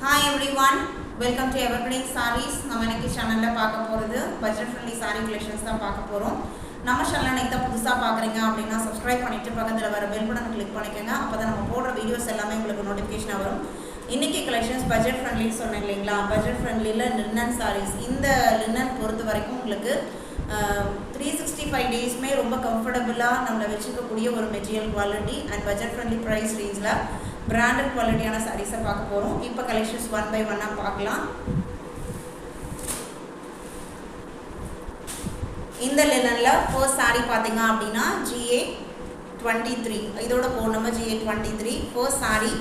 Hi everyone, welcome to Evergreen Sarees. நம்ம இன்னைக்கு சேனல்ல பார்க்க போறது பட்ஜெட் ஃப்ரெண்ட்லி saree collections தான் பார்க்க போறோம். நம்ம சேனலை நீங்க புதுசா பார்க்கறீங்க அப்படினா subscribe பண்ணிட்டு பக்கத்துல வர bell button click பண்ணிக்கங்க. அப்பதான் நம்ம போடுற வீடியோஸ் எல்லாமே உங்களுக்கு நோட்டிஃபிகேஷன் வரும். இன்னைக்கு collections பட்ஜெட் ஃப்ரெண்ட்லி சொன்னேன் இல்லீங்களா? பட்ஜெட் ஃப்ரெண்ட்லில linen sarees. இந்த linen பொறுத்த வரைக்கும் உங்களுக்கு 365 days மே ரொம்ப கம்ஃபர்ட்டபிளா நம்மள வெச்சுக்க கூடிய ஒரு material quality and budget friendly price ரேஞ்ச்ல branded qualityயான sarees பார்க்க போறோம். இப்போ collections one by one பார்க்கலாம். இந்த லினன்ல first saree பாத்தீங்க அப்படினா GA23. இதோட code number GA23. first saree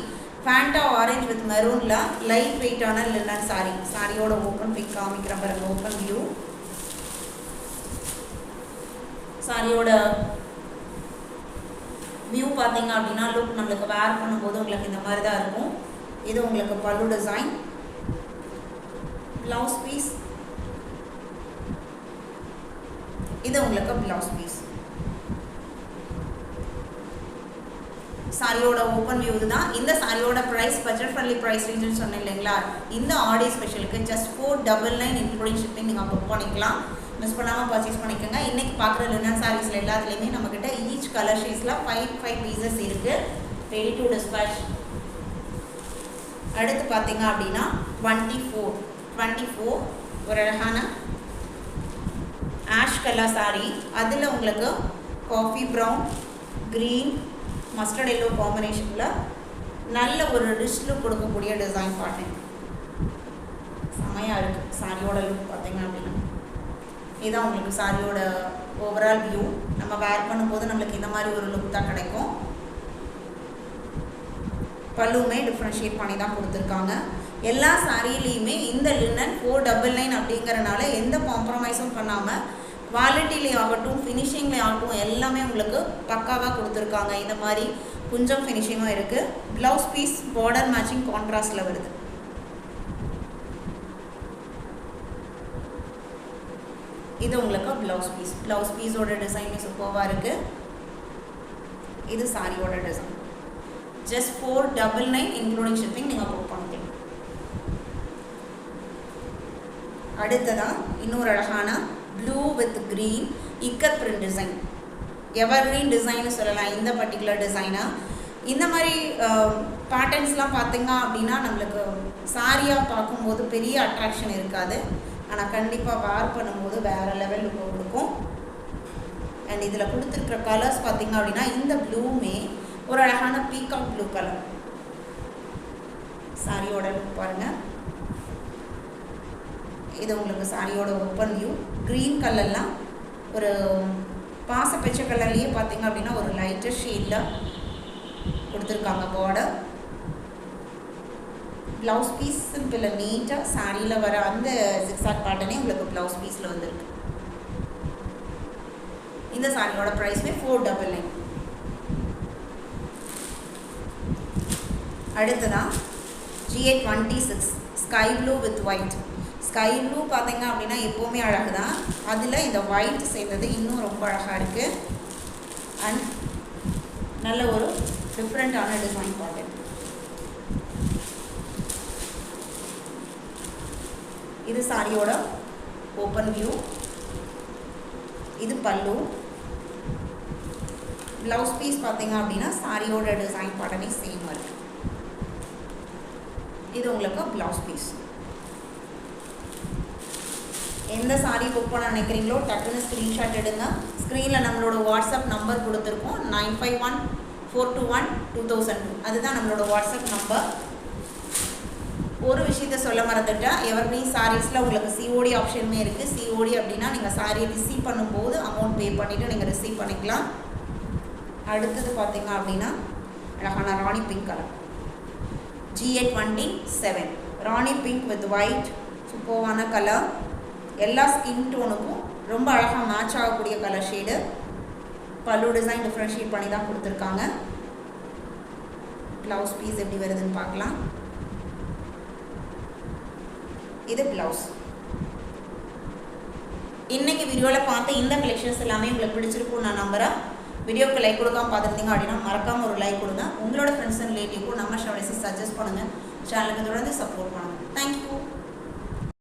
Fanta orange with maroon ல light weight ஆன linen saree. சாரியோட ஓபன் பிக் காமிக்கிற பாருங்க, ஓபன் வியூ. சாரியோட வியூ பாத்தீங்க அப்படினா லுக் நமக்கு வேர் பண்ணும்போது உங்களுக்கு இந்த மாதிரி தான் இருக்கும். இது உங்களுக்கு பல்லு டிசைன், ப்ளவுஸ் பீஸ், இது உங்களுக்கு ப்ளவுஸ் பீஸ். சாரியோட ஓபன் வியூ தான். இந்த சாரியோட பிரைஸ் பட்ஜெட் ஃப்ரெண்ட்லி பிரைஸ் ரேஞ்சுன்னு சொன்னேன் இல்லைங்களா? இந்த ஆடி ஸ்பெஷலுக்கு ஜஸ்ட் 499 இன்க்ளூடிங் ஷிப்பிங் நீங்கள் புக் பண்ணிக்கலாம். மிஸ் பண்ணாமல் பர்ச்சேஸ் பண்ணிக்கோங்க. இன்றைக்கி பார்க்குற லினன் சாரீஸில் எல்லாத்துலேயுமே நம்மக்கிட்ட ஈச் கலர் ஷேட்ஸில் 5 பீசஸ் இருக்குது, ரெடி டு டிஸ்பேச். அடுத்து பார்த்தீங்க அப்படின்னா 24 ஒரு அழகான ஆஷ் கலர் சாரீ. அதில் உங்களுக்கு coffee brown, green, mustard yellow காம்பினேஷனில் நல்ல ஒரு ரிச் லுக் கொடுக்கக்கூடிய டிசைன் பார்த்தேன். செமையாக இருக்குது சாரியோட லுக் பார்த்தீங்க அப்படின்னா. இதுதான் உங்களுக்கு சாரியோட ஓவரால் வியூ. நம்ம வேர் பண்ணும்போது நம்மளுக்கு இந்த மாதிரி ஒரு லுக் தான் கிடைக்கும். பல்லுமே டிஃப்ரென்ஷியேட் பண்ணி தான் கொடுத்துருக்காங்க. எல்லா சாரியிலையுமே இந்த லினன் 499 அப்படிங்கிறனால எந்த காம்ப்ரமைஸும் பண்ணாமல் குவாலிட்டிலே ஆகட்டும் ஃபினிஷிங்லே ஆகட்டும் எல்லாமே உங்களுக்கு பக்காவாக கொடுத்துருக்காங்க. இந்த மாதிரி கொஞ்சம் ஃபினிஷிங்கும் இருக்குது. ப்ளவுஸ் பீஸ் பார்டர் மேட்சிங் கான்ட்ராஸ்டில் வருது. இது உங்களுக்கு ப்ளவுஸ் பீஸோட டிசைன் சூப்பராக இருக்குது. இது சாரியோட டிசைன். ஜஸ்ட் 499 இன்க்ளூடிங் ஷிப்பிங் நீங்கள் புக் பண்ணிக்கலாம். அடுத்ததான் இன்னொரு அழகான blue with green ikat print design. Ever green டிசைன்னு சொல்லலாம் இந்த பர்டிகுலர் டிசைனை. இந்த மாதிரி பேட்டர்ன்ஸ்லாம் பார்த்தீங்க அப்படின்னா நம்மளுக்கு சாரியாக பார்க்கும்போது பெரிய அட்ராக்ஷன் இருக்காது, ஆனால் கண்டிப்பாக வேர் பண்ணும்போது வேறு லெவல் லுக் கொடுக்கும். அண்ட் இதில் கொடுத்துருக்குற கலர்ஸ் பார்த்திங்க அப்படின்னா இந்த ப்ளூமே ஒரு அழகான பீகாக் ப்ளூ கலர். சாரியோட லுக் பாருங்கள். இது உங்களுக்கு சாரியோட ஓப்பன் வியூ. க்ரீன் கலர்லாம் ஒரு பாச பச்சை கலர்லேயே பார்த்திங்க அப்படின்னா ஒரு லைட்டர் ஷேடில் கொடுத்துருக்காங்க பார்டர். ப்ளவுஸ் பீஸ் சிம்பிள் நீட்டாக சாரியில் வர அந்த ஜிக்ஸாக் பேட்டர்னே உங்களுக்கு ப்ளவுஸ் பீஸில் வந்துருக்கு. இந்த சாரியோட ப்ரைஸ்மே 499. அடுத்ததான் GA26 sky blue with white. Sky blue பார்த்தீங்க அப்படின்னா எப்போவுமே அழகு தான், அதில் இந்த ஒயிட் சேர்ந்தது இன்னும் ரொம்ப அழகாக இருக்குது. அண்ட் நல்ல ஒரு டிஃப்ரெண்ட்டான டிசைன் பேட்டர்ன். இது சாரியோட ஓப்பன் வியூ. இது பல்லு. ப்ளவுஸ் பீஸ் பார்த்தீங்க அப்படின்னா சாரியோட டிசைன் பேட்டர்னே சேமாக இருக்குது. இது உங்களுக்கு ப்ளவுஸ் பீஸ். எந்த சாரி புக் பண்ண நினைக்கிறீங்களோ டக்குன்னு ஸ்க்ரீன்ஷாட் எடுங்க. ஸ்க்ரீனில் நம்மளோட வாட்ஸ்அப் நம்பர் கொடுத்துருக்கோம், 9514212002. அதுதான் நம்மளோட வாட்ஸ்அப் நம்பர். ஒரு விஷயத்த சொல்ல மறந்துட்டேன், எவர்கிரீன் சாரீஸில் உங்களுக்கு சிஓடி ஆப்ஷனுமே இருக்குது. சிஓடி அப்படின்னா நீங்கள் சாரியை ரிசீவ் பண்ணும்போது அமௌண்ட் பே பண்ணிவிட்டு நீங்கள் ரிசீவ் பண்ணிக்கலாம். அடுத்தது பார்த்தீங்க அப்படின்னா அழகான rani pink colour. GA27 rani pink with white சூப்பரான கலர். எல்லா ஸ்கின் டோனுக்கும் ரொம்ப அழகாக மேட்ச் ஆகக்கூடிய colour shade. Pallu design differentiate பண்ணி தான் கொடுத்துருக்காங்க. ப்ளவுஸ் பீஸ் எப்படி வருதுன்னு பார்க்கலாம். இது ப்ளவுஸ். இன்றைக்கி வீடியோவில் பார்த்து இந்த கலெக்ஷன்ஸ் எல்லாமே உங்களுக்கு பிடிச்சிருக்கும் நான் நம்புகிறேன். வீடியோக்கு லைக் கொடுக்காம பார்த்துருந்தீங்க அப்படின்னா மறக்காமல் ஒரு லைக் கொடுங்க. உங்களோட ஃப்ரெண்ட்ஸ் அண்ட் ரிலேட்டிவ்க்கும் நம்ம ஷார்ட்ஸை சஜஸ்ட் பண்ணுங்கள். சேனலுக்கு தொடர்ந்து சப்போர்ட் பண்ணுங்கள். தேங்க்யூ.